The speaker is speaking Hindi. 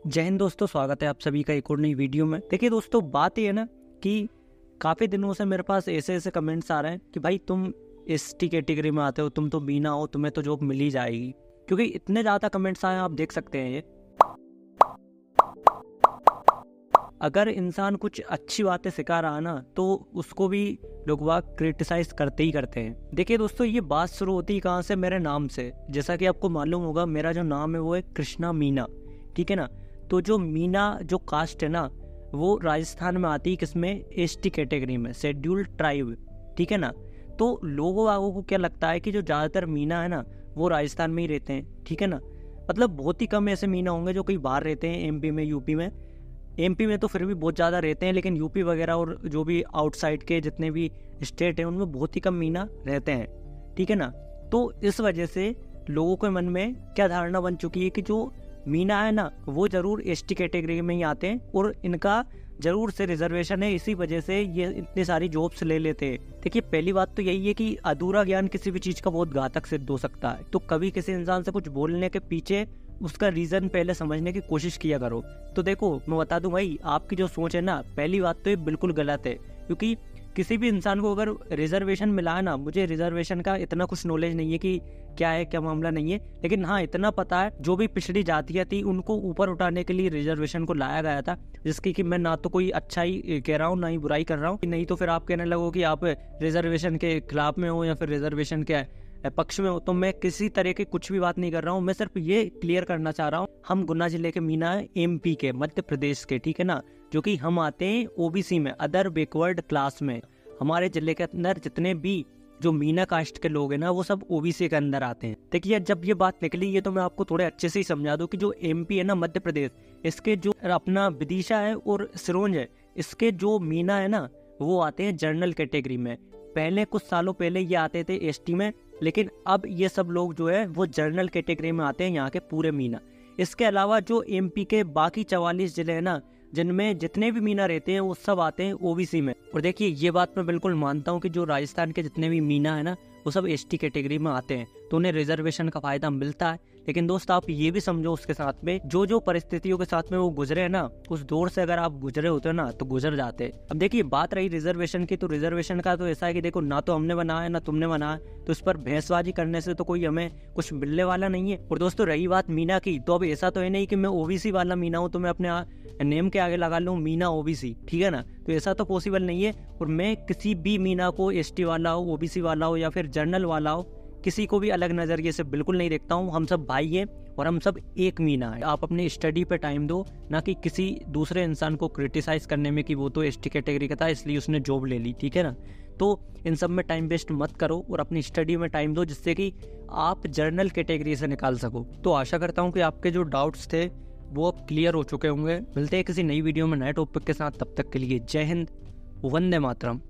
जय हिंद दोस्तों, स्वागत है आप सभी का एक और नई वीडियो में। देखिए दोस्तों, बात ये है ना कि काफ़ी दिनों से मेरे पास ऐसे कमेंट्स आ रहे हैं कि भाई तुम एसटी कैटेगरी में आते हो, तुम तो बीना हो, तुम्हें तो जॉब मिल ही जाएगी। क्योंकि इतने ज़्यादा कमेंट्स आए हैं, आप देख सकते हैं। ये अगर इंसान कुछ अच्छी बातें सिखा रहा है ना, तो उसको भी लोग वाग क्रिटिसाइज करते ही करते हैं। देखिए दोस्तों, ये बात शुरू होती है कहाँ से? मेरे नाम से। जैसा कि आपको मालूम होगा, मेरा जो नाम है वो है कृष्णा मीना, ठीक है ना। तो जो मीना जो कास्ट है ना, वो राजस्थान में आती है, किसमें? एसटी कैटेगरी में, शेड्यूल्ड ट्राइब, ठीक है ना। तो लोगों वागों को क्या लगता है कि जो ज़्यादातर मीना है ना, वो राजस्थान में ही रहते हैं, ठीक है ना। मतलब बहुत ही कम ऐसे मीना होंगे जो कहीं बाहर रहते हैं, एमपी में, यूपी में। एमपी में तो फिर भी बहुत ज़्यादा रहते हैं, लेकिन यूपी वगैरह और जो भी आउटसाइड के जितने भी स्टेट हैं, उनमें बहुत ही कम मीना रहते हैं, ठीक है ना। तो इस वजह से लोगों के मन में क्या धारणा बन चुकी है कि जो मीना है ना, वो जरूर एसटी कैटेगरी में ही आते हैं और इनका जरूर से रिजर्वेशन है, इसी वजह से ये इतनी सारी जॉब्स ले लेते हैं। देखिए, पहली बात तो यही है कि अधूरा ज्ञान किसी भी चीज़ का बहुत घातक सिद्ध हो सकता है। तो कभी किसी इंसान से कुछ बोलने के पीछे उसका रीज़न पहले समझने की कोशिश किया करो। तो देखो, मैं बता दूं भाई, आपकी जो सोच है ना, पहली बात तो ये बिल्कुल गलत है। क्योंकि किसी भी इंसान को अगर रिजर्वेशन मिला है ना, मुझे रिजर्वेशन का इतना कुछ नॉलेज नहीं है कि क्या है क्या मामला नहीं है, लेकिन हाँ इतना पता है, जो भी पिछड़ी जातियाँ थी उनको ऊपर उठाने के लिए रिजर्वेशन को लाया गया था। जिसकी कि मैं ना तो कोई अच्छाई कह रहा हूँ, ना ही बुराई कर रहा हूँ। नहीं तो फिर आप कहने लगो कि आप रिजर्वेशन के खिलाफ में हो या फिर रिजर्वेशन के पक्ष में हो। तो मैं किसी तरह की कुछ भी बात नहीं कर रहा हूँ, मैं सिर्फ ये क्लियर करना चाह रहा हूँ, हम गुना जिले के मीना है, एमपी के, मध्य प्रदेश के, ठीक है ना। जो कि हम आते हैं ओबीसी में, अदर बैकवर्ड क्लास में। हमारे जिले के अंदर जितने भी जो मीना कास्ट के लोग हैं ना, वो सब ओबीसी के अंदर आते हैं। देखिए, जब ये बात निकली है तो मैं आपको थोड़े अच्छे से ही समझा दूं कि जो एमपी है ना, मध्य प्रदेश, इसके जो अपना विदिशा है और सिरोंज है, इसके जो मीना है ना, वो आते हैं जनरल कैटेगरी में। पहले कुछ सालों पहले ये आते थे एसटी में, लेकिन अब ये सब लोग जो है वो जनरल कैटेगरी में आते हैं, यहाँ के पूरे मीना। इसके अलावा जो एमपी के बाकी 44 जिले हैं ना, जिनमें जितने भी मीना रहते हैं, वो सब आते हैं ओबीसी में। और देखिए, ये बात मैं बिल्कुल मानता हूँ कि जो राजस्थान के जितने भी मीना है ना, वो सब एसटी कैटेगरी में आते हैं, तो उन्हें रिजर्वेशन का फायदा मिलता है। लेकिन दोस्त, आप ये भी समझो, उसके साथ में जो परिस्थितियों के साथ में वो गुजरे हैं ना, उस दौर से अगर आप गुजरे होते ना, तो गुजर जाते। अब देखिए, बात रही रिजर्वेशन की, तो रिजर्वेशन का तो ऐसा है कि देखो, ना तो हमने बनाया ना तुमने बनाया, तो इस पर बहसबाजी करने से तो कोई हमें कुछ मिलने वाला नहीं है। और दोस्तों, रही बात मीना की, तो अब ऐसा तो है नहीं कि मैं ओबीसी वाला मीना हूँ तो मैं अपने नेम के आगे लगा लूँ मीना ओबीसी, ठीक है ना। तो ऐसा तो पॉसिबल नहीं है। और मैं किसी भी मीना को एसटी वाला हो, ओबीसी वाला हो या फिर जनरल वाला हो, किसी को भी अलग नजरिए से बिल्कुल नहीं देखता हूँ। हम सब भाई हैं और हम सब एक मीना है। आप अपनी स्टडी पे टाइम दो, ना कि किसी दूसरे इंसान को क्रिटिसाइज करने में कि वो तो एसटी कैटेगरी का था इसलिए उसने जॉब ले ली, ठीक है ना। तो इन सब में टाइम वेस्ट मत करो और अपनी स्टडी में टाइम दो, जिससे कि आप जनरल कैटेगरी से निकाल सको। तो आशा करता हूँ कि आपके जो डाउट्स थे वो अब क्लियर हो चुके होंगे। मिलते हैं किसी नई वीडियो में नए टॉपिक के साथ, तब तक के लिए जय हिंद, वंदे मातरम।